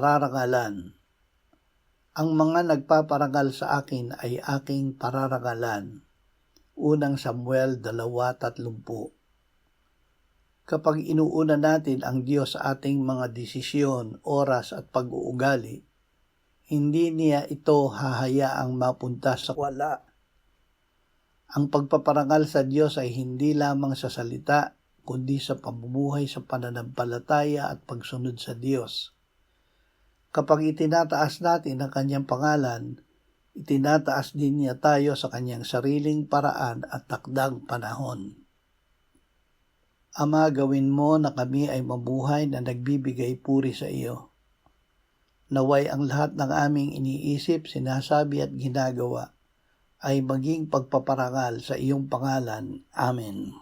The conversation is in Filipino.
pararangalan. Ang mga nagpaparangal sa akin ay aking pararangalan. Unang Samuel 2:30. Kapag inuuna natin ang Diyos sa ating mga desisyon, oras at pag-uugali, hindi niya ito hahayaang mapunta sa wala. Ang pagpaparangal sa Diyos ay hindi lamang sa salita, kundi sa pamumuhay sa pananampalataya at pagsunod sa Diyos. Kapag itinataas natin ang Kanyang pangalan, itinataas din niya tayo sa Kanyang sariling paraan at takdang panahon. Ama, gawin mo na kami ay mabuhay na nagbibigay puri sa iyo. Naway ang lahat ng aming iniisip, sinasabi at ginagawa ay maging pagpaparangal sa iyong pangalan. Amen.